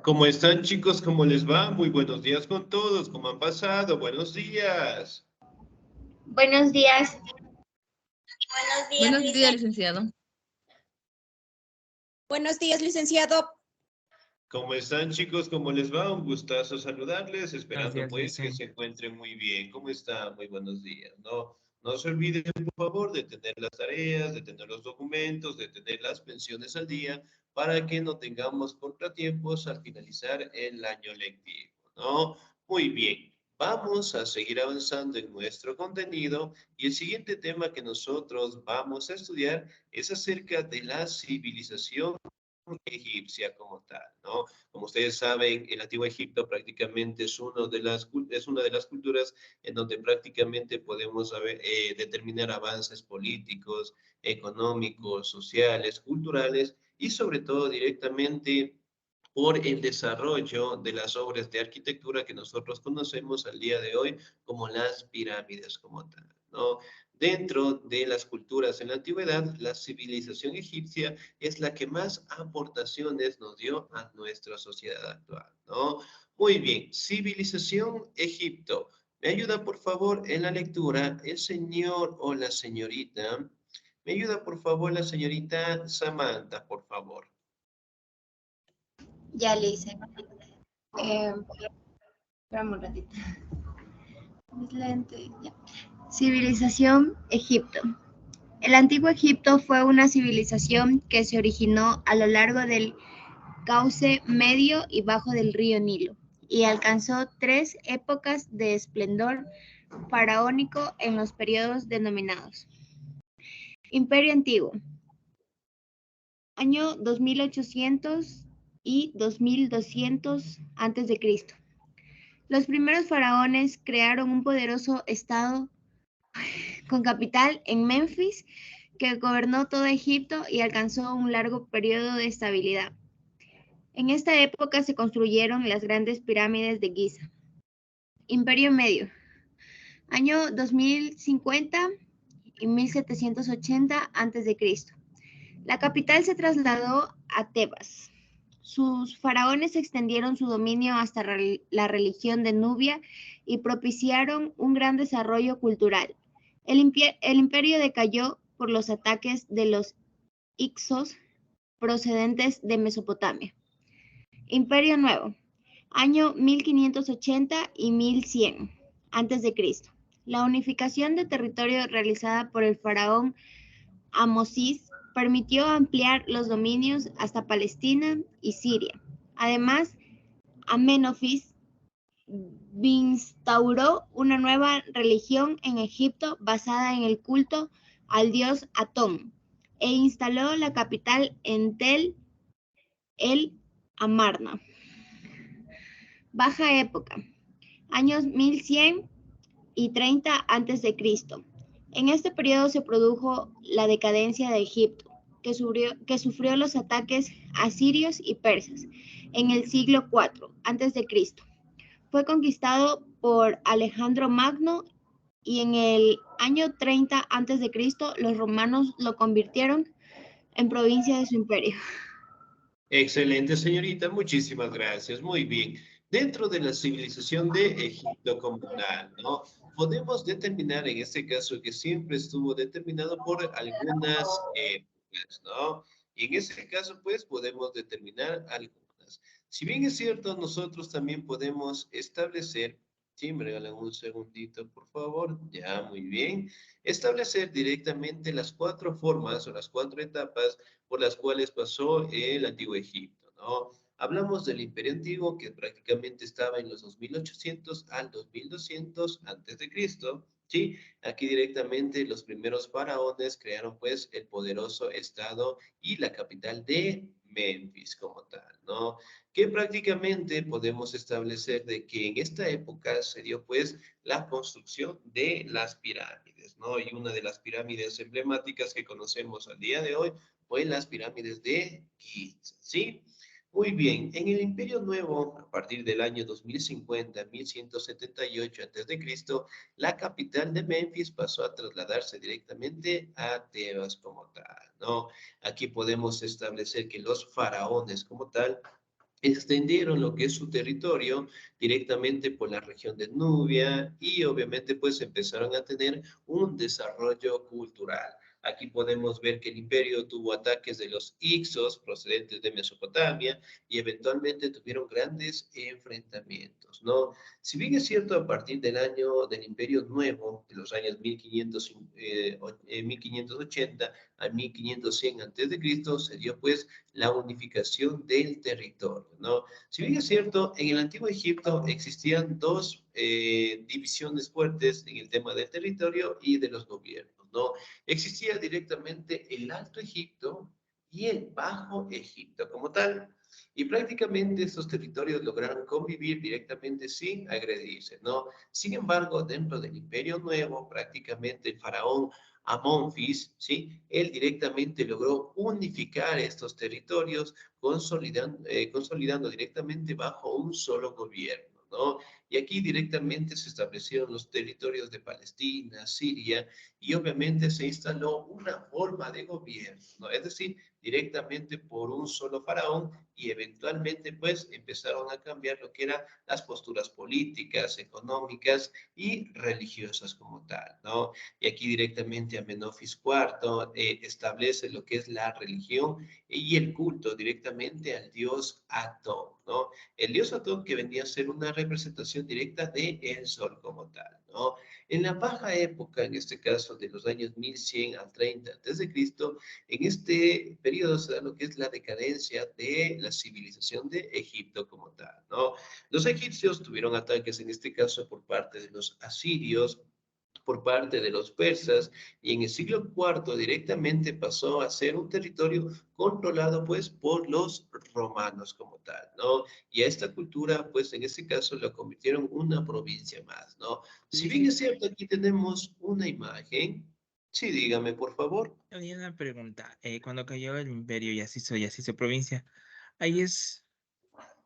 ¿Cómo están, chicos? ¿Cómo les va? Muy buenos días con todos. ¿Cómo han pasado? Buenos días. Buenos días. Buenos días, licenciado. Buenos días, licenciado. ¿Cómo están, chicos? ¿Cómo les va? Un gustazo saludarles, esperando Buenos días, pues que Licen. se encuentren muy bien. ¿Cómo están? Muy buenos días. No se olviden, por favor, de tener las tareas, de tener los documentos, de tener las pensiones al día, para que no tengamos contratiempos al finalizar el año lectivo, ¿no? Muy bien. Vamos a seguir avanzando en nuestro contenido y el siguiente tema que nosotros vamos a estudiar es acerca de la civilización egipcia como tal, ¿no? Como ustedes saben, el Antiguo Egipto prácticamente es una de las culturas en donde prácticamente podemos determinar avances políticos, económicos, sociales, culturales y sobre todo directamente por el desarrollo de las obras de arquitectura que nosotros conocemos al día de hoy como las pirámides como tal, ¿no? Dentro de las culturas en la antigüedad, la civilización egipcia es la que más aportaciones nos dio a nuestra sociedad actual, ¿no? Muy bien, civilización Egipto. ¿Me ayuda, por favor, en la lectura el señor o la señorita? ¿Me ayuda, por favor, la señorita Samantha, por favor? Ya le hice. Espérame un ratito. Es lente, ya. Civilización Egipto. El antiguo Egipto fue una civilización que se originó a lo largo del cauce medio y bajo del río Nilo y alcanzó 3 épocas de esplendor faraónico en los periodos denominados Imperio Antiguo, año 2800 y 2200 a.C. Los primeros faraones crearon un poderoso estado con capital en Menfis que gobernó todo Egipto y alcanzó un largo periodo de estabilidad. En esta época se construyeron las grandes pirámides de Giza. Imperio Medio, año 2050 y 1780 a.C. La capital se trasladó a Tebas. Sus faraones extendieron su dominio hasta la religión de Nubia y propiciaron un gran desarrollo cultural. El imperio decayó por los ataques de los Hicsos procedentes de Mesopotamia. Imperio Nuevo, año 1580 y 1100 a.C. La unificación de territorio realizada por el faraón Amosis permitió ampliar los dominios hasta Palestina y Siria. Además, Amenofis instauró una nueva religión en Egipto basada en el culto al dios Atón e instaló la capital en Tel el Amarna. Baja época, años 1100 y 30 a.C. En este periodo se produjo la decadencia de Egipto, que sufrió los ataques asirios y persas en el siglo IV a.C. Fue conquistado por Alejandro Magno y en el año 30 a.C. los romanos lo convirtieron en provincia de su imperio. Excelente, señorita. Muchísimas gracias. Muy bien. Dentro de la civilización de Egipto comunal, ¿no? Podemos determinar en este caso que siempre estuvo determinado por algunas épocas, ¿no? Y en ese caso, pues, podemos determinar algunas. Si bien es cierto, nosotros también podemos establecer, sí, me regalan un segundito, por favor. Ya, muy bien. Establecer directamente las 4 formas o las 4 etapas por las cuales pasó el Antiguo Egipto, ¿no? Hablamos del Imperio Antiguo, que prácticamente estaba en los 2800 al 2200 antes de Cristo, ¿sí? Aquí directamente los primeros faraones crearon pues el poderoso estado y la capital de Memphis como tal, ¿no? Que prácticamente podemos establecer de que en esta época se dio pues la construcción de las pirámides, ¿no? Y una de las pirámides emblemáticas que conocemos al día de hoy fue las pirámides de Giza, ¿sí? Muy bien, en el Imperio Nuevo, a partir del año 2050, 1178 a.C., la capital de Memphis pasó a trasladarse directamente a Tebas como tal, ¿no? Aquí podemos establecer que los faraones como tal extendieron lo que es su territorio directamente por la región de Nubia y obviamente pues empezaron a tener un desarrollo cultural. Aquí podemos ver que el imperio tuvo ataques de los Ixos procedentes de Mesopotamia y eventualmente tuvieron grandes enfrentamientos, ¿no? Si bien es cierto, a partir del año del Imperio Nuevo, de los años 1580 a 1500 antes de Cristo, se dio pues la unificación del territorio, ¿no? Si bien es cierto, en el antiguo Egipto existían dos divisiones fuertes en el tema del territorio y de los gobiernos, ¿no? Existía directamente el Alto Egipto y el Bajo Egipto como tal. Y prácticamente estos territorios lograron convivir directamente sin agredirse, ¿no? Sin embargo, dentro del Imperio Nuevo, prácticamente el faraón Amonfis, ¿sí? Él directamente logró unificar estos territorios, consolidando directamente bajo un solo gobierno, ¿no? Y aquí directamente se establecieron los territorios de Palestina, Siria, y obviamente se instaló una forma de gobierno, ¿no? Es decir, directamente por un solo faraón y eventualmente pues empezaron a cambiar lo que eran las posturas políticas, económicas y religiosas como tal, ¿no? Y aquí directamente Amenofis IV establece lo que es la religión y el culto directamente al dios Atón, ¿no? El dios Atón que venía a ser una representación directa de el sol como tal, ¿no? En la baja época, en este caso de los años 1100 al 30 a.C., en este periodo se da lo que es la decadencia de la civilización de Egipto como tal, ¿no? Los egipcios tuvieron ataques, en este caso, por parte de los asirios, por parte de los persas, y en el siglo IV directamente pasó a ser un territorio controlado pues por los romanos como tal, ¿no? Y a esta cultura pues en este caso lo convirtieron en una provincia más, ¿no? Si Sí, bien sí. es cierto, aquí tenemos una imagen, sí, dígame por favor. Tenía una pregunta. Cuando cayó el imperio y así hizo provincia, ahí es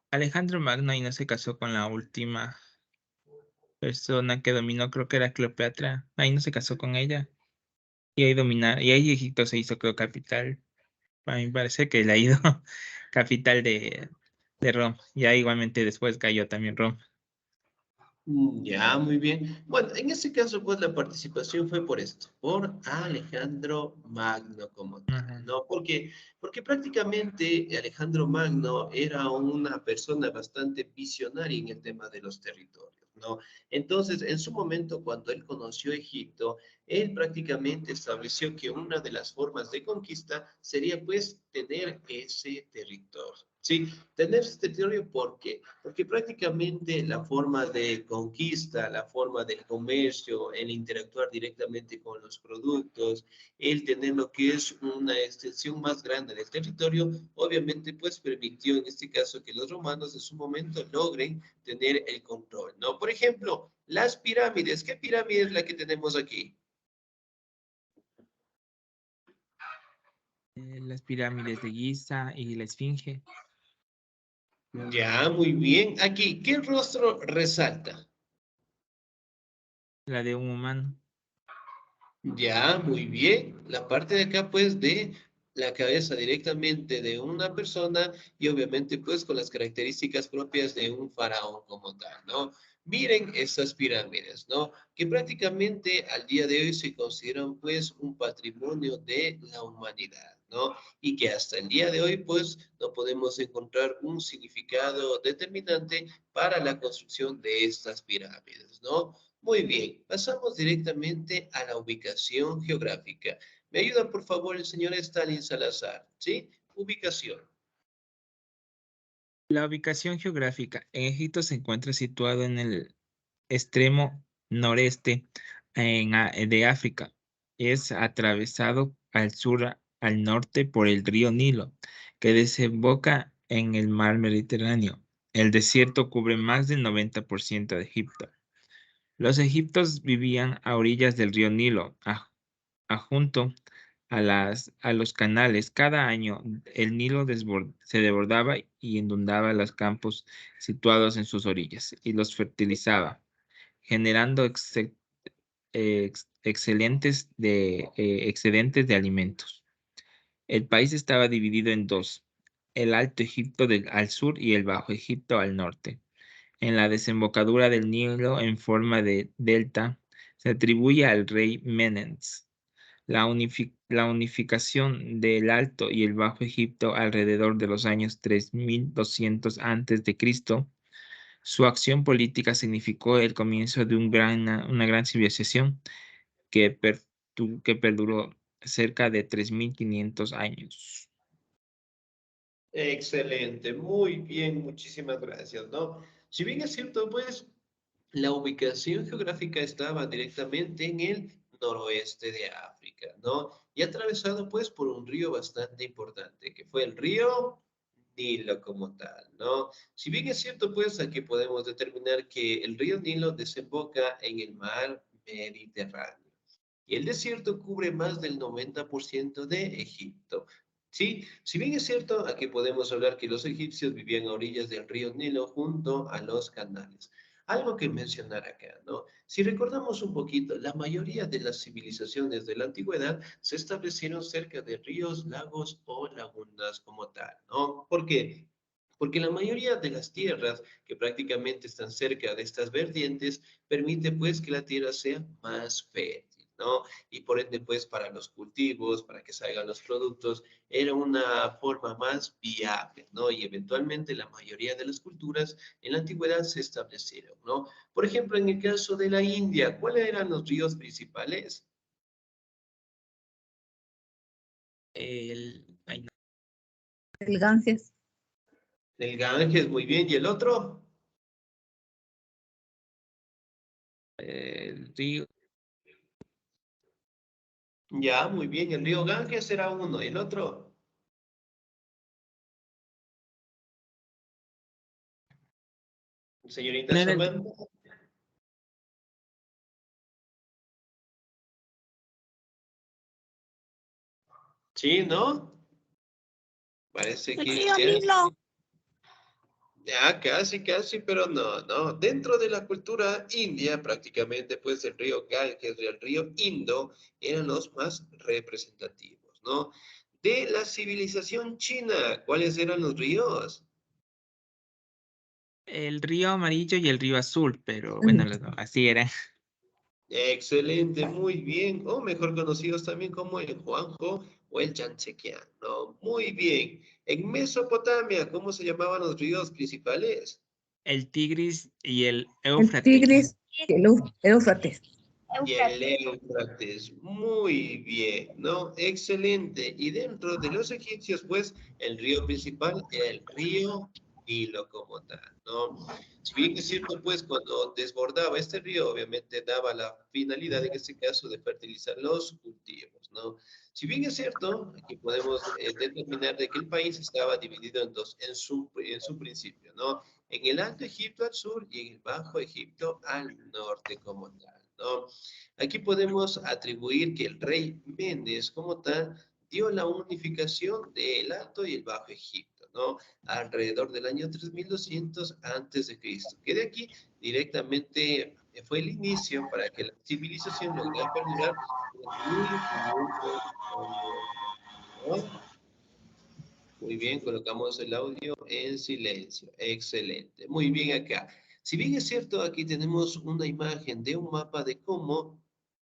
Alejandro Magno y no se casó con la última persona que dominó, creo que era Cleopatra. Ahí no se casó con ella. Y ahí dominar, y ahí Egipto se hizo, creo, capital. A mí me parece que le ha ido capital de Roma. Ya igualmente después cayó también Roma. Ya, muy bien. Bueno, en este caso, pues la participación fue por esto, por Alejandro Magno como tal, Ajá. ¿no? Porque prácticamente Alejandro Magno era una persona bastante visionaria en el tema de los territorios, ¿no? Entonces, en su momento, cuando él conoció Egipto, él prácticamente estableció que una de las formas de conquista sería, pues, tener ese territorio. Sí, tener ese territorio, ¿por qué? Porque prácticamente la forma de conquista, la forma del comercio, el interactuar directamente con los productos, el tener lo que es una extensión más grande del territorio, obviamente pues permitió en este caso que los romanos en su momento logren tener el control, ¿no? Por ejemplo, las pirámides. ¿Qué pirámide es la que tenemos aquí? Las pirámides de Giza y la Esfinge, Ya, muy bien. Aquí, ¿qué rostro resalta? la de un humano. Ya, muy bien. La parte de acá, pues, de la cabeza directamente de una persona y obviamente, pues, con las características propias de un faraón como tal, ¿no? Miren esas pirámides, ¿no? Que prácticamente al día de hoy se consideran, pues, un patrimonio de la humanidad, ¿no? Y que hasta el día de hoy, pues, no podemos encontrar un significado determinante para la construcción de estas pirámides, ¿no? Muy bien, pasamos directamente a la ubicación geográfica. ¿Me ayuda, por favor, el señor Stalin Salazar? ¿Sí? Ubicación. La ubicación geográfica en Egipto se encuentra situado en el extremo noreste de África. Es atravesado al sur, al norte por el río Nilo, que desemboca en el mar Mediterráneo. El desierto cubre más del 90% de Egipto. Los egipcios vivían a orillas del río Nilo, junto a los canales. Cada año el Nilo se desbordaba y inundaba los campos situados en sus orillas y los fertilizaba, generando excedentes de alimentos. El país estaba dividido en dos. el Alto Egipto al sur y el Bajo Egipto al norte. En la desembocadura del Nilo en forma de delta se atribuye al rey Menes. La unificación del Alto y el Bajo Egipto alrededor de los años 3200 a.C., su acción política significó el comienzo de una gran civilización que perduró cerca de 3500 años. Excelente, muy bien, muchísimas gracias, ¿no? Si bien es cierto, pues la ubicación geográfica estaba directamente en el noroeste de África, ¿no? Y atravesado pues por un río bastante importante, que fue el río Nilo como tal, ¿no? Si bien es cierto, pues aquí podemos determinar que el río Nilo desemboca en el mar Mediterráneo. Y el desierto cubre más del 90% de Egipto. Sí, si bien es cierto, aquí podemos hablar que los egipcios vivían a orillas del río Nilo junto a los canales. Algo que mencionar acá, ¿no? Si recordamos un poquito, la mayoría de las civilizaciones de la antigüedad se establecieron cerca de ríos, lagos o lagunas como tal, ¿no? ¿Por qué? Porque la mayoría de las tierras que prácticamente están cerca de estas vertientes permite pues que la tierra sea más fértil, ¿no? Y por ende pues para los cultivos, para que salgan los productos, era una forma más viable, ¿no? Y eventualmente la mayoría de las culturas en la antigüedad se establecieron, ¿no? Por ejemplo, en el caso de la India, ¿cuáles eran los ríos principales? Ay, no, El Ganges. El Ganges, muy bien, ¿y el otro? el río, Ya, muy bien, el río Ganges era uno, ¿y el otro? Señorita no era Samantha. Sí, ¿no? Parece El que río Nilo. ya casi, casi, pero no, no. Dentro de la cultura india, prácticamente, pues el río Ganges y el río Indo eran los más representativos, ¿no? De la civilización china, ¿cuáles eran los ríos? el río amarillo y el río azul, pero bueno, así eran. Excelente, muy bien. O mejor conocidos también como el Juanjo o el Chanchequián, ¿no? Muy bien. En Mesopotamia, ¿cómo se llamaban los ríos principales? El Tigris y el El Éufrates. Tigris y el Éufrates. Y el Éufrates, muy bien, ¿no? Excelente. Y dentro de los egipcios, pues, el río principal era el río Nilo como tal, ¿no? Si bien es cierto, pues, cuando desbordaba este río, obviamente daba la finalidad, en este caso, de fertilizar los cultivos, ¿no? Si bien es cierto, aquí podemos determinar de que el país estaba dividido en dos, en su principio, ¿no? En el Alto Egipto al sur y en el Bajo Egipto al norte como tal, ¿no? Aquí podemos atribuir que el rey Méndez como tal dio la unificación del Alto y el Bajo Egipto, ¿no? Alrededor del año 3200 antes de Cristo. Que de aquí directamente fue el inicio para que la civilización lograra perdurar durante 1500 años, ¿no? Muy bien, colocamos el audio en silencio. Excelente. Muy bien acá. Si bien es cierto, aquí tenemos una imagen de un mapa de cómo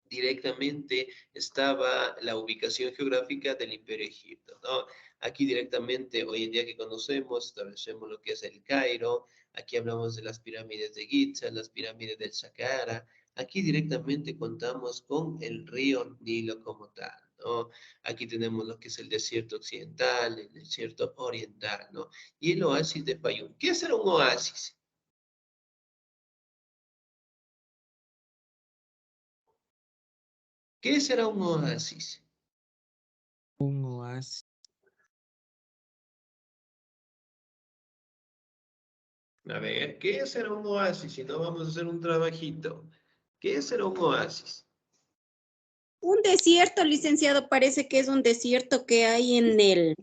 directamente estaba la ubicación geográfica del Imperio Egipto, ¿no? Aquí directamente, hoy en día que conocemos, establecemos lo que es el Cairo, aquí hablamos de las pirámides de Giza, las pirámides del Saqqara, aquí directamente contamos con el río Nilo como tal, ¿no? Aquí tenemos lo que es el desierto occidental, el desierto oriental, ¿no? Y el oasis de Fayum. ¿Qué será un oasis? ¿Qué será un oasis? Un oasis. A ver, ¿qué será un oasis? Si no vamos a hacer un trabajito. ¿Qué será un oasis? Un desierto, licenciado, parece que es un desierto que hay en el...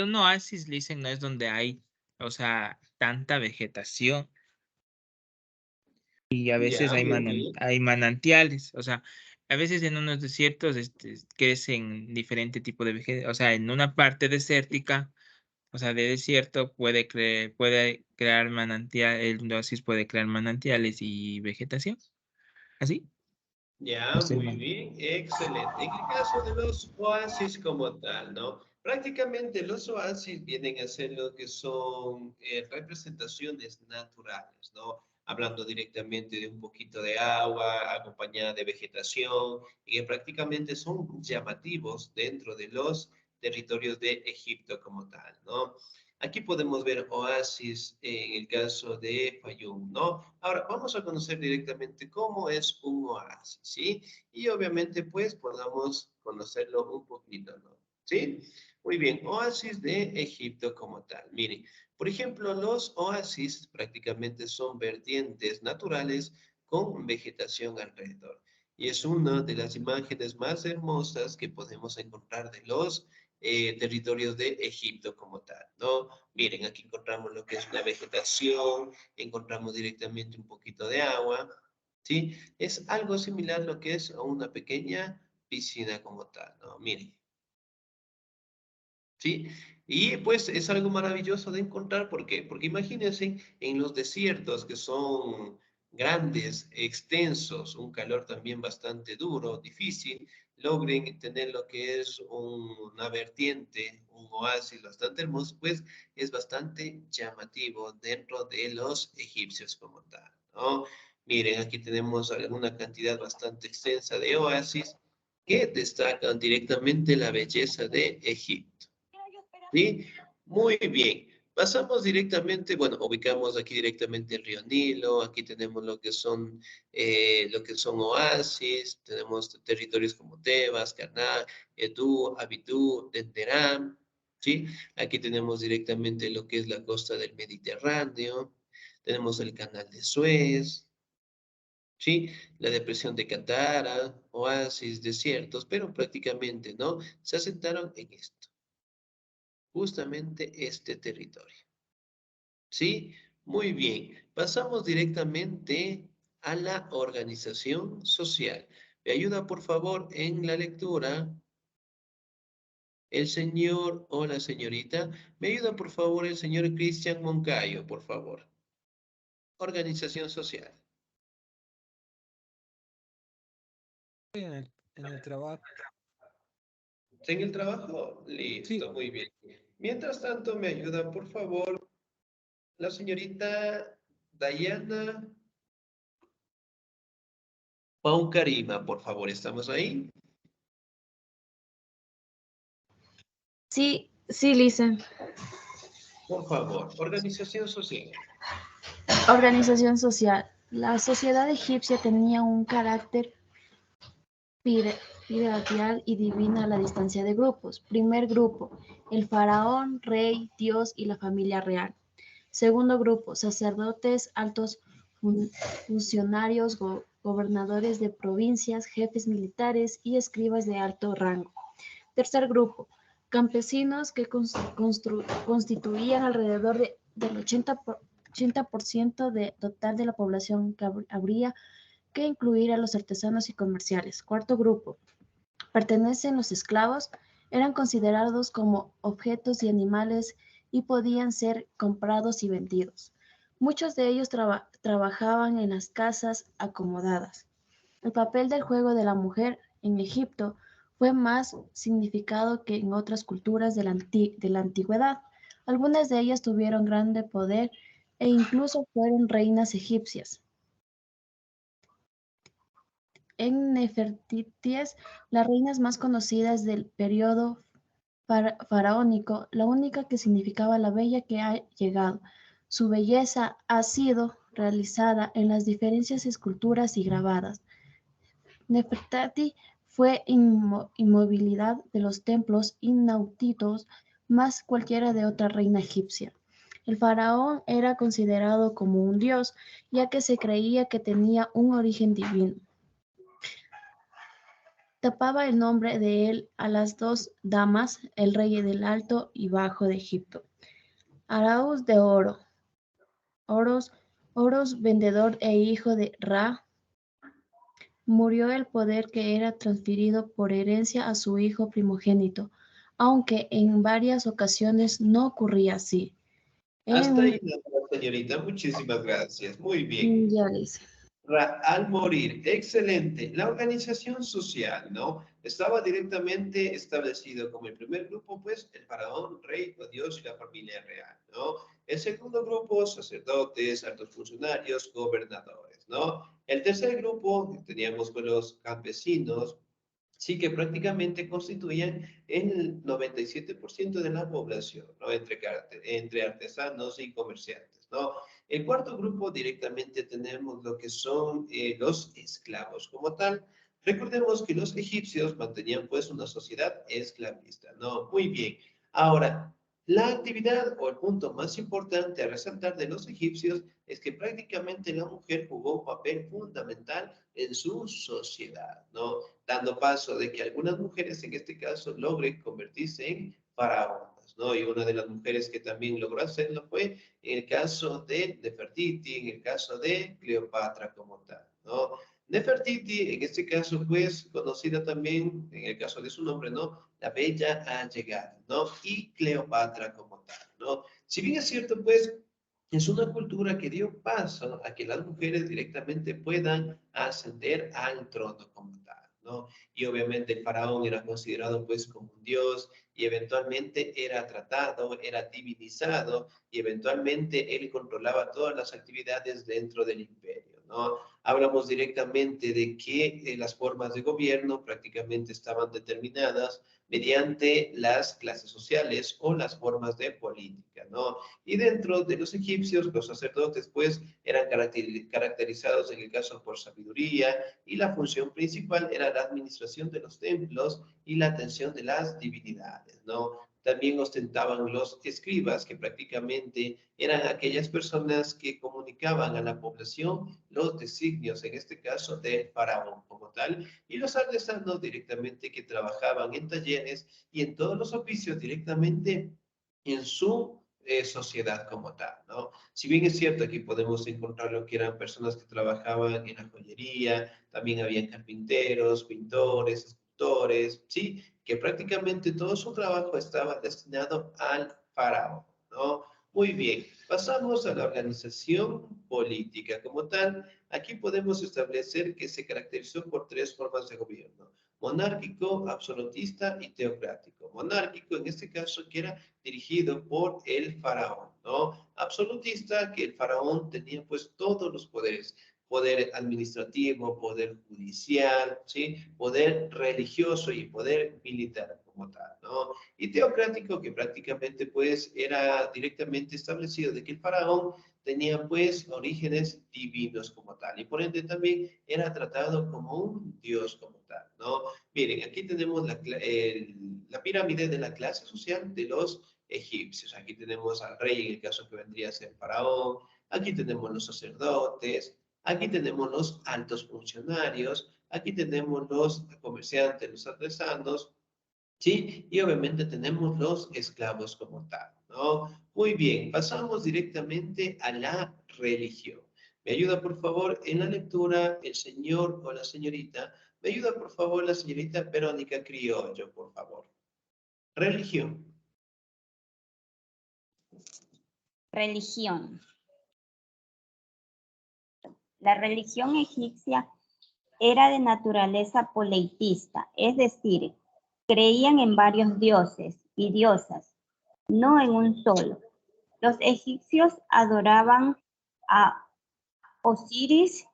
Un oasis, le dicen, no es donde hay, o sea, tanta vegetación y a veces Ya, muy bien. hay manantiales, o sea, a veces en unos desiertos crecen diferente tipo de vegetación. O sea, en una parte desértica, o sea, de desierto puede crear manantial, el oasis puede crear manantiales y vegetación. ¿Así? Ya, muy bien, excelente. En el caso de los oasis como tal, ¿no? Prácticamente los oasis vienen a ser lo que son representaciones naturales, ¿no? Hablando directamente de un poquito de agua acompañada de vegetación y que prácticamente son llamativos dentro de los territorios de Egipto como tal, ¿no? Aquí podemos ver oasis en el caso de Fayum, ¿no? Ahora vamos a conocer directamente cómo es un oasis, ¿sí? Y obviamente pues podamos conocerlo un poquito, ¿no? ¿Sí? Muy bien, oasis de Egipto como tal. Miren, por ejemplo, los oasis prácticamente son vertientes naturales con vegetación alrededor. Y es una de las imágenes más hermosas que podemos encontrar de los territorios de Egipto como tal, ¿no? Miren, aquí encontramos lo que es una vegetación, encontramos directamente un poquito de agua, ¿sí? Es algo similar a lo que es una pequeña piscina como tal, ¿no? Miren, ¿sí? Y pues es algo maravilloso de encontrar, ¿por qué? Porque imagínense en los desiertos que son grandes, extensos, un calor también bastante duro, difícil, logren tener lo que es una vertiente, un oasis bastante hermoso, pues es bastante llamativo dentro de los egipcios como tal, ¿no? Miren, aquí tenemos alguna cantidad bastante extensa de oasis que destacan directamente la belleza de Egipto. ¿Sí? Muy bien. Pasamos directamente, bueno, ubicamos aquí directamente el río Nilo, aquí tenemos lo que son oasis, tenemos territorios como Tebas, Karnak, Edú, Abidú, Denderán, ¿sí? Aquí tenemos directamente lo que es la costa del Mediterráneo, tenemos el canal de Suez, ¿sí? La depresión de Catara, oasis, desiertos, pero prácticamente, ¿no? Se asentaron en esto, justamente este territorio. ¿Sí? Muy bien. Pasamos directamente a la organización social. Me ayuda, por favor, en la lectura el señor o la señorita. Me ayuda, por favor, el señor Cristian Moncayo, por favor. Organización social. En el trabajo. ¿En el trabajo? Sí, Listo, muy bien. Mientras tanto, me ayuda, por favor, la señorita Dayana Paucarima, por favor. ¿Estamos ahí? Sí, sí, Lisa. Por favor, organización social. Organización social. La sociedad egipcia tenía un carácter piramidal y divina a la distancia de grupos. Primer grupo, el faraón, rey, dios y la familia real. Segundo grupo, sacerdotes, altos funcionarios, gobernadores de provincias, jefes militares y escribas de alto rango. Tercer grupo, campesinos que constituían alrededor del 80% total de la población que habría que incluir a los artesanos y comerciales. Cuarto grupo, pertenecen los esclavos, eran considerados como objetos y animales y podían ser comprados y vendidos. Muchos de ellos trabajaban en las casas acomodadas. El papel del juego de la mujer en Egipto fue más significado que en otras culturas de la antigüedad. Algunas de ellas tuvieron grande poder e incluso fueron reinas egipcias. En Nefertiti's, las reinas más conocidas del periodo faraónico, la única que significaba la bella que ha llegado. Su belleza ha sido realizada en las diferentes esculturas y grabadas. Nefertiti fue inmovilidad de los templos inauditos más cualquiera de otra reina egipcia. El faraón era considerado como un dios, ya que se creía que tenía un origen divino. Tapaba el nombre de él a las dos damas, el rey del Alto y Bajo de Egipto. Araúz de oro, Oros, vendedor e hijo de Ra, murió el poder que era transferido por herencia a su hijo primogénito, aunque en varias ocasiones no ocurría así. Hasta ahí, señorita. Muchísimas gracias. Muy bien. Ya dice. Al morir, excelente. La organización social, ¿no? Estaba directamente establecido como el primer grupo, pues, el faraón, rey, o Dios y la familia real, ¿no? El segundo grupo, sacerdotes, altos funcionarios, gobernadores, ¿no? El tercer grupo, teníamos con los campesinos, sí que prácticamente constituían el 97% de la población, ¿no? Entre artesanos y comerciantes, ¿no? El cuarto grupo directamente tenemos lo que son los esclavos como tal. Recordemos que los egipcios mantenían pues una sociedad esclavista, ¿no? Muy bien. Ahora, la actividad o el punto más importante a resaltar de los egipcios es que prácticamente la mujer jugó un papel fundamental en su sociedad, ¿no? Dando paso de que algunas mujeres en este caso logren convertirse en faraonas, ¿no? Y una de las mujeres que también logró hacerlo fue en el caso de Nefertiti, en el caso de Cleopatra como tal, ¿no? Nefertiti, en este caso, pues, conocida también, en el caso de su nombre, ¿no? La Bella ha llegado, ¿no? Y Cleopatra como tal, ¿no? Si bien es cierto, pues, es una cultura que dio paso a que las mujeres directamente puedan ascender al trono como tal, ¿no? Y obviamente el faraón era considerado pues como un dios y eventualmente era tratado, era divinizado y eventualmente él controlaba todas las actividades dentro del imperio, ¿no? Hablamos directamente de que las formas de gobierno prácticamente estaban determinadas mediante las clases sociales o las formas de política, ¿no? Y dentro de los egipcios, los sacerdotes, pues, eran caracterizados en el caso por sabiduría y la función principal era la administración de los templos y la atención de las divinidades, ¿no? También ostentaban los escribas, que prácticamente eran aquellas personas que comunicaban a la población los designios, en este caso del faraón como tal, y los artesanos directamente que trabajaban en talleres y en todos los oficios directamente en su sociedad como tal, ¿no? Si bien es cierto, aquí podemos encontrar lo que eran personas que trabajaban en la joyería, también habían carpinteros, pintores, escultores, ¿sí? Que prácticamente todo su trabajo estaba destinado al faraón, ¿no? Muy bien, pasamos a la organización política como tal. Aquí podemos establecer que se caracterizó por tres formas de gobierno: monárquico, absolutista y teocrático. Monárquico, en este caso, que era dirigido por el faraón, ¿no? Absolutista, que el faraón tenía pues todos los poderes: poder administrativo, poder judicial, ¿sí? Poder religioso y poder militar como tal, ¿no? Y teocrático, que prácticamente pues era directamente establecido de que el faraón tenía pues orígenes divinos como tal y por ende también era tratado como un dios como tal, ¿no? Miren, aquí tenemos la pirámide de la clase social de los egipcios. Aquí tenemos al rey, en el caso que vendría a ser faraón. Aquí tenemos los sacerdotes. Aquí tenemos los altos funcionarios. Aquí tenemos los comerciantes, los artesanos. ¿Sí? Y obviamente tenemos los esclavos como tal, ¿no? Muy bien, pasamos directamente a la religión. ¿Me ayuda, por favor, en la lectura el señor o la señorita? ¿Me ayuda, por favor, la señorita Verónica Criollo, por favor? Religión. Religión. La religión egipcia era de naturaleza politeísta, es decir, creían en varios dioses y diosas, no en un solo. Los egipcios adoraban a Osiris,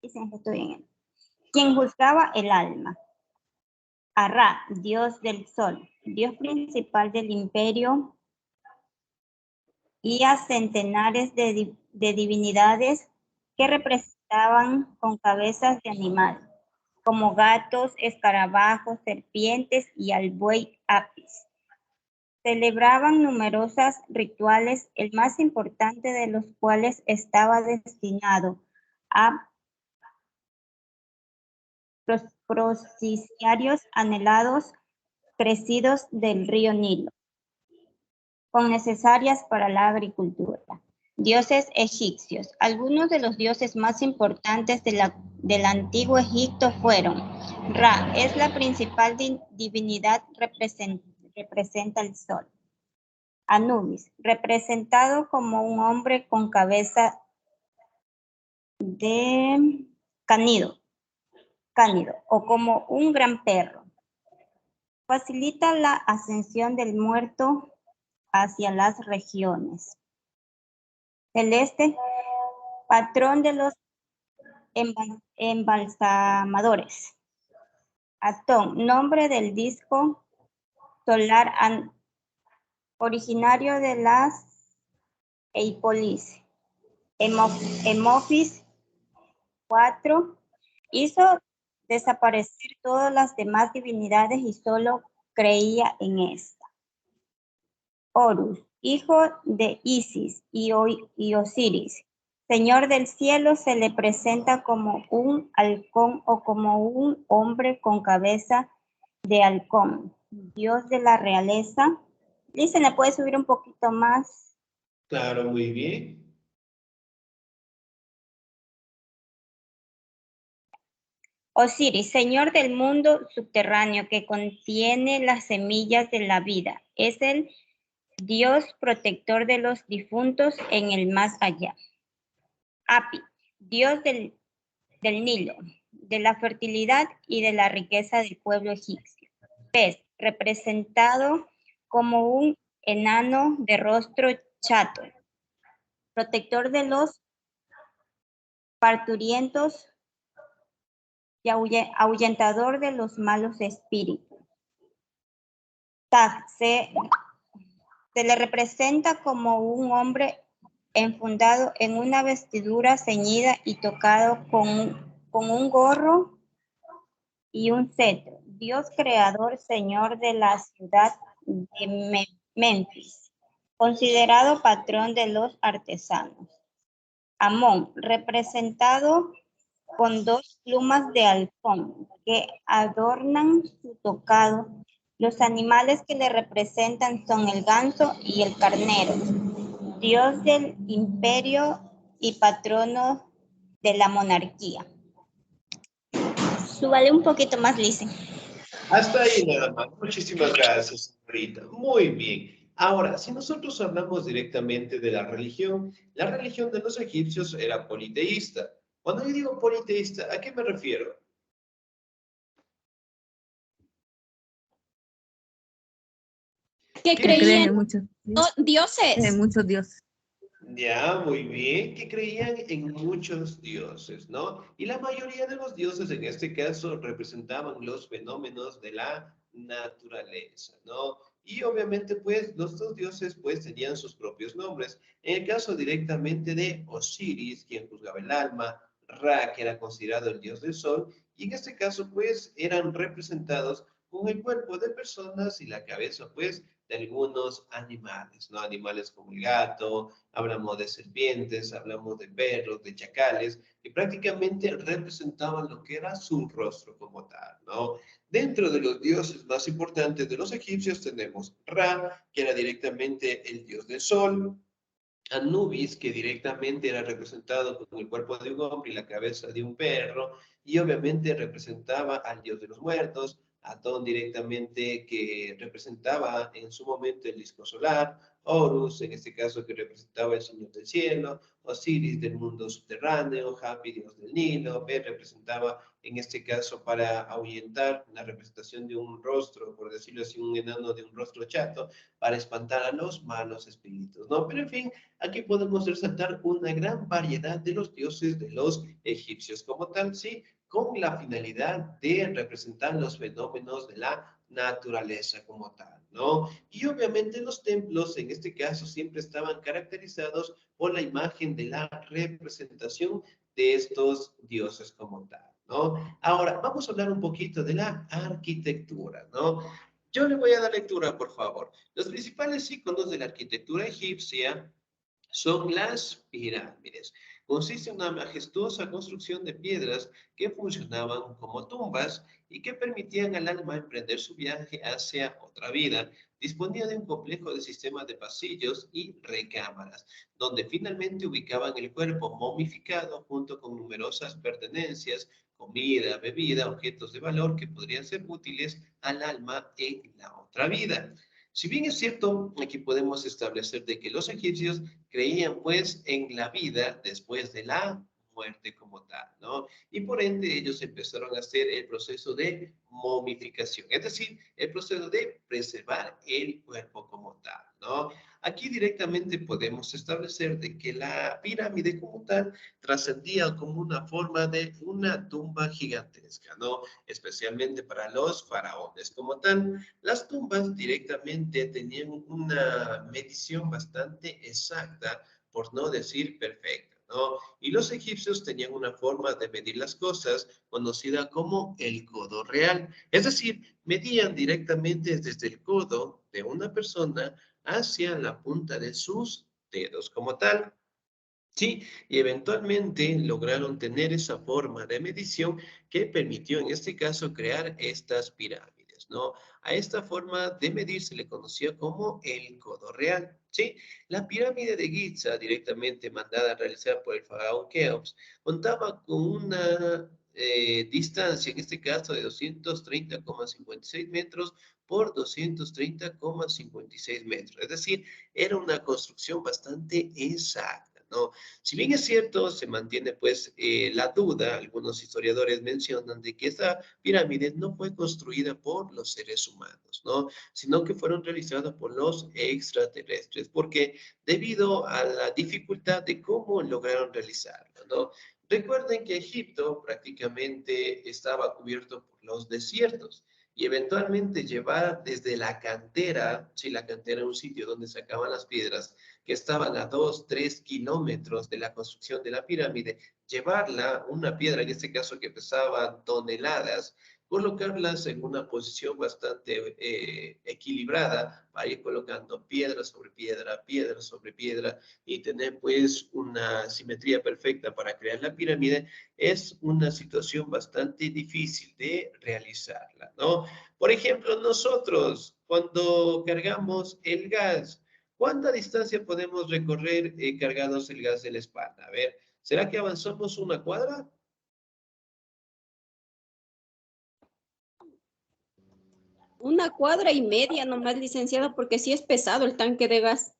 dicen que estoy bien, quien juzgaba el alma; a Ra, dios del sol, dios principal del imperio; y a centenares de divinidades que representaban con cabezas de animal, como gatos, escarabajos, serpientes y al buey Apis. Celebraban numerosos rituales, el más importante de los cuales estaba destinado a propiciarios anhelados crecidos del río Nilo, con necesarias para la agricultura. Dioses egipcios. Algunos de los dioses más importantes del antiguo Egipto fueron Ra, es la principal divinidad, representa el sol. Anubis, representado como un hombre con cabeza de cánido o como un gran perro. Facilita la ascensión del muerto hacia las regiones. Celeste, patrón de los embalsamadores. Atón, nombre del disco solar originario de las Eipolis. Emophis 4 hizo desaparecer todas las demás divinidades y solo creía en esta. Horus, hijo de Isis y Osiris, señor del cielo, se le presenta como un halcón o como un hombre con cabeza de halcón, dios de la realeza. Liz, ¿le puede subir un poquito más? Claro, muy bien. Osiris, señor del mundo subterráneo que contiene las semillas de la vida, es el dios protector de los difuntos en el más allá. Api, dios del Nilo, de la fertilidad y de la riqueza del pueblo egipcio. Pez, representado como un enano de rostro chato, protector de los parturientos y ahuyentador de los malos espíritus. Tag, se le representa como un hombre enfundado en una vestidura ceñida y tocado con un gorro y un cetro. Dios creador, señor de la ciudad de Memphis, considerado patrón de los artesanos. Amón, representado con 2 plumas de halcón que adornan su tocado. Los animales que le representan son el ganso y el carnero, dios del imperio y patrono de la monarquía. Súbale un poquito más, Lice. Hasta ahí nada más. Muchísimas gracias, señorita. Muy bien. Ahora, si nosotros hablamos directamente de la religión de los egipcios era politeísta. Cuando yo digo politeísta, ¿a qué me refiero? Que Creen creían en muchos dioses. en muchos dioses. Ya, muy bien, que creían en muchos dioses, ¿no? Y la mayoría de los dioses en este caso representaban los fenómenos de la naturaleza, ¿no? Y obviamente, pues, los dos dioses, pues, tenían sus propios nombres. En el caso directamente de Osiris, quien juzgaba el alma, Ra, que era considerado el dios del sol, y en este caso, pues, eran representados con el cuerpo de personas y la cabeza, pues, de algunos animales, ¿no? Animales como el gato, hablamos de serpientes, hablamos de perros, de chacales, que prácticamente representaban lo que era su rostro como tal, ¿no? Dentro de los dioses más importantes de los egipcios tenemos Ra, que era directamente el dios del sol, Anubis, que directamente era representado con el cuerpo de un hombre y la cabeza de un perro, y obviamente representaba al dios de los muertos, Atón directamente que representaba en su momento el disco solar, Horus, en este caso que representaba el señor del cielo, Osiris del mundo subterráneo, Hapi, dios del Nilo, Bet representaba en este caso para ahuyentar la representación de un rostro, por decirlo así, un enano de un rostro chato, para espantar a los malos espíritus, ¿no? Pero en fin, aquí podemos resaltar una gran variedad de los dioses de los egipcios como tal, ¿sí? Con la finalidad de representar los fenómenos de la naturaleza como tal, ¿no? Y obviamente los templos en este caso siempre estaban caracterizados por la imagen de la representación de estos dioses como tal, ¿no? Ahora, vamos a hablar un poquito de la arquitectura, ¿no? Yo le voy a dar lectura, por favor. Los principales iconos de la arquitectura egipcia son las pirámides. Consiste en una majestuosa construcción de piedras que funcionaban como tumbas y que permitían al alma emprender su viaje hacia otra vida. Disponía de un complejo de sistemas de pasillos y recámaras, donde finalmente ubicaban el cuerpo momificado junto con numerosas pertenencias, comida, bebida, objetos de valor que podrían ser útiles al alma en la otra vida. Si bien es cierto, aquí podemos establecer de que los egipcios creían pues en la vida después de la muerte como tal, ¿no? Y por ende ellos empezaron a hacer el proceso de momificación, es decir, el proceso de preservar el cuerpo como tal, ¿no? Aquí directamente podemos establecer de que la pirámide como tal trascendía como una forma de una tumba gigantesca, ¿no? Especialmente para los faraones como tal. Las tumbas directamente tenían una medición bastante exacta, por no decir perfecta, ¿no? Y los egipcios tenían una forma de medir las cosas conocida como el codo real. Es decir, medían directamente desde el codo de una persona hacia la punta de sus dedos como tal. Sí, y eventualmente lograron tener esa forma de medición que permitió en este caso crear estas pirámides, ¿no? A esta forma de medir se le conocía como el codo real, ¿sí? La pirámide de Giza, directamente mandada a realizar por el faraón Keops, contaba con una distancia, en este caso de 230,56 metros por 230,56 metros. Es decir, era una construcción bastante exacta, ¿no? Si bien es cierto, se mantiene pues la duda, algunos historiadores mencionan de que esta pirámide no fue construida por los seres humanos, ¿no? Sino que fueron realizadas por los extraterrestres, porque debido a la dificultad de cómo lograron realizarlo, ¿no? Recuerden que Egipto prácticamente estaba cubierto por los desiertos y eventualmente llevar desde la cantera, si la cantera era un sitio donde sacaban las piedras, que estaban a 2, 3 kilómetros de la construcción de la pirámide, llevarla, una piedra en este caso que pesaba toneladas, colocarlas en una posición bastante equilibrada para ir colocando piedra sobre piedra, piedra sobre piedra y tener pues una simetría perfecta para crear la pirámide, es una situación bastante difícil de realizarla, ¿no? Por ejemplo, nosotros cuando cargamos el gas, ¿cuánta distancia podemos recorrer cargados el gas de la espalda? A ver, ¿será que avanzamos una cuadra? Una cuadra y media nomás, licenciado, porque sí es pesado el tanque de gas.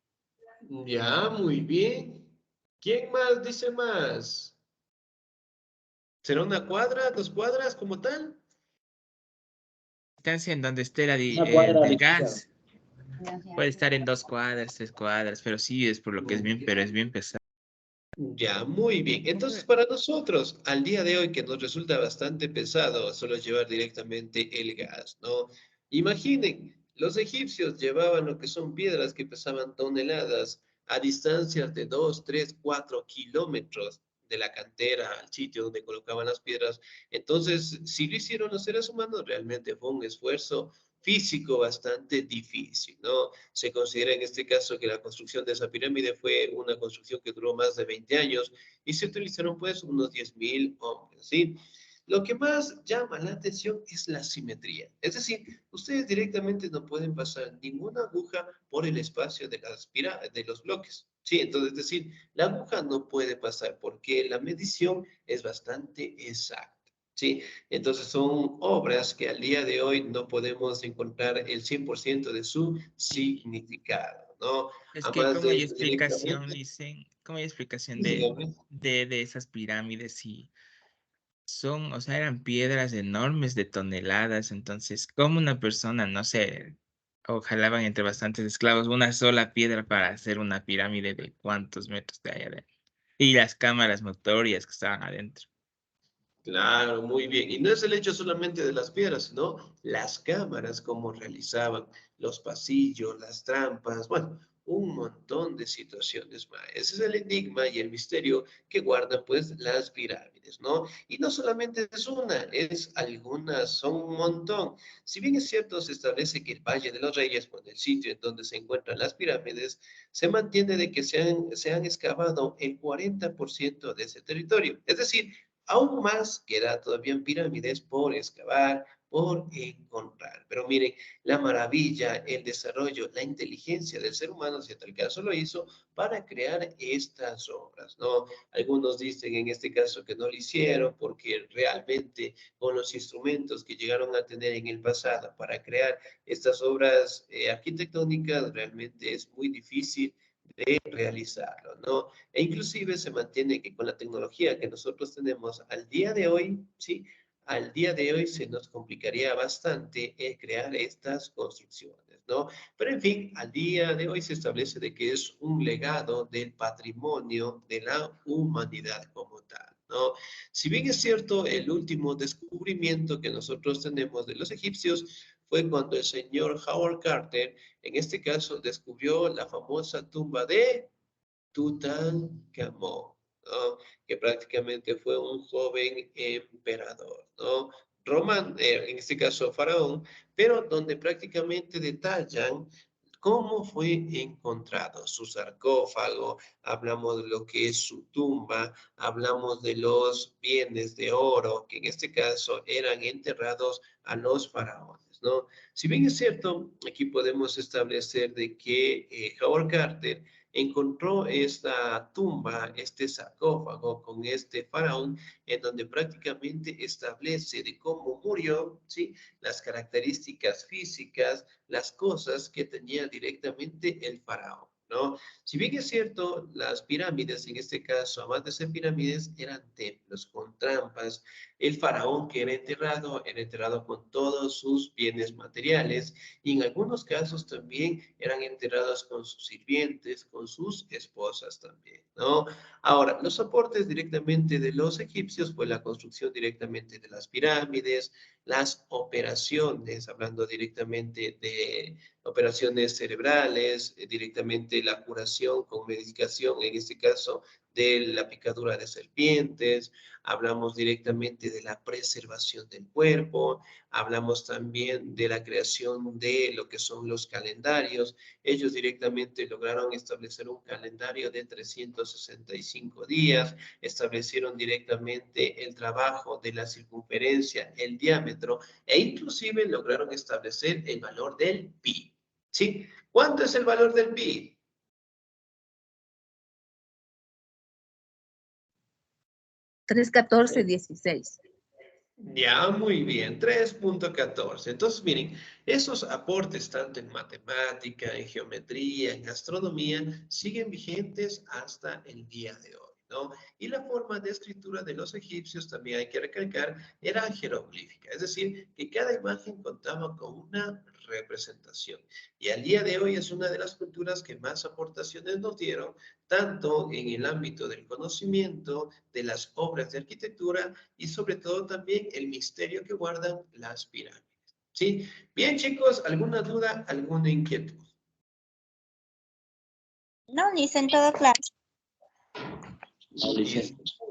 Ya, muy bien. ¿Quién más dice más? ¿Será una cuadra, 2 cuadras como tal? Distancia en donde esté Una cuadra, del licenciado. gas. Puede estar en 2 cuadras, 3 cuadras, pero sí es por lo que es bien, pero es bien pesado. Ya, muy bien. Entonces, para nosotros, al día de hoy, que nos resulta bastante pesado solo llevar directamente el gas, ¿no? Imaginen, los egipcios llevaban lo que son piedras que pesaban toneladas a distancias de 2, 3, 4 kilómetros de la cantera al sitio donde colocaban las piedras. Entonces, si lo hicieron los seres humanos, realmente fue un esfuerzo físico bastante difícil, ¿no? Se considera en este caso que la construcción de esa pirámide fue una construcción que duró más de 20 años y se utilizaron pues unos 10.000 hombres, ¿sí? Lo que más llama la atención es la simetría. Es decir, ustedes directamente no pueden pasar ninguna aguja por el espacio de de los bloques. Sí, entonces, es decir, la aguja no puede pasar porque la medición es bastante exacta. Sí, entonces son obras que al día de hoy no podemos encontrar el 100% de su significado, ¿no? Es A que más como hay de explicación, directamente, dicen, como hay explicación dígame. de esas pirámides y son, o sea, eran piedras enormes de toneladas, entonces, como una persona, no sé, o jalaban entre bastantes esclavos una sola piedra para hacer una pirámide de cuántos metros de allá adentro. Y las cámaras motorias que estaban adentro. Claro, muy bien. Y no es el hecho solamente de las piedras, sino las cámaras, cómo realizaban los pasillos, las trampas, bueno, un montón de situaciones más. Ese es el enigma y el misterio que guardan pues las pirámides, ¿no? Y no solamente es una, es algunas, son un montón. Si bien es cierto, se establece que el Valle de los Reyes, pues el sitio en donde se encuentran las pirámides, se mantiene de que se han excavado el 40% de ese territorio. Es decir, aún más queda todavía pirámides por excavar, por encontrar. Pero miren, la maravilla, el desarrollo, la inteligencia del ser humano, si en tal caso lo hizo, para crear estas obras, ¿no? Algunos dicen en este caso que no lo hicieron porque realmente con los instrumentos que llegaron a tener en el pasado para crear estas obras arquitectónicas, realmente es muy difícil de realizarlo, ¿no? E inclusive se mantiene que con la tecnología que nosotros tenemos al día de hoy, ¿sí? Al día de hoy se nos complicaría bastante crear estas construcciones, ¿no? Pero en fin, al día de hoy se establece de que es un legado del patrimonio de la humanidad como tal, ¿no? Si bien es cierto, el último descubrimiento que nosotros tenemos de los egipcios fue cuando el señor Howard Carter, en este caso, descubrió la famosa tumba de Tutankamón, ¿no? Que prácticamente fue un joven emperador, ¿no? Roman, en este caso faraón, pero donde prácticamente detallan cómo fue encontrado su sarcófago, hablamos de lo que es su tumba, hablamos de los bienes de oro, que en este caso eran enterrados a los faraones, ¿no? Si bien es cierto, aquí podemos establecer de que Howard Carter encontró esta tumba, este sarcófago con este faraón, en donde prácticamente establece de cómo murió, ¿sí? Las características físicas, las cosas que tenía directamente el faraón, ¿no? Si bien es cierto, las pirámides, en este caso, además de ser pirámides, eran templos con trampas. El faraón que era enterrado con todos sus bienes materiales y en algunos casos también eran enterrados con sus sirvientes, con sus esposas también, ¿no? Ahora, los aportes directamente de los egipcios fue la construcción directamente de las pirámides, las operaciones, hablando directamente de operaciones cerebrales, directamente la curación con medicación, en este caso de la picadura de serpientes, hablamos directamente de la preservación del cuerpo, hablamos también de la creación de lo que son los calendarios. Ellos directamente lograron establecer un calendario de 365 días, establecieron directamente el trabajo de la circunferencia, el diámetro, e inclusive lograron establecer el valor del pi. ¿Sí? ¿Cuánto es el valor del pi? 3,14,16. Ya, muy bien, 3.14. Entonces, miren, esos aportes tanto en matemática, en geometría, en astronomía, siguen vigentes hasta el día de hoy, ¿no? Y la forma de escritura de los egipcios, también hay que recalcar, era jeroglífica, es decir, que cada imagen contaba con una representación. Y al día de hoy es una de las culturas que más aportaciones nos dieron, tanto en el ámbito del conocimiento, de las obras de arquitectura, y sobre todo también el misterio que guardan las pirámides. ¿Sí? Bien, chicos, ¿alguna duda, alguna inquietud? No, dicen todo claro. Muy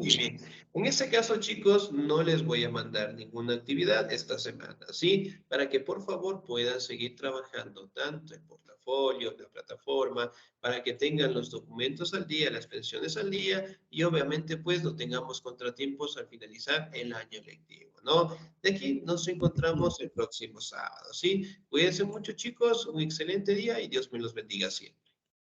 bien. En este caso, chicos, no les voy a mandar ninguna actividad esta semana, ¿sí? Para que por favor puedan seguir trabajando tanto en portafolio, en la plataforma, para que tengan los documentos al día, las pensiones al día y obviamente pues no tengamos contratiempos al finalizar el año lectivo, ¿no? De aquí nos encontramos el próximo sábado, ¿sí? Cuídense mucho, chicos, un excelente día y Dios me los bendiga siempre.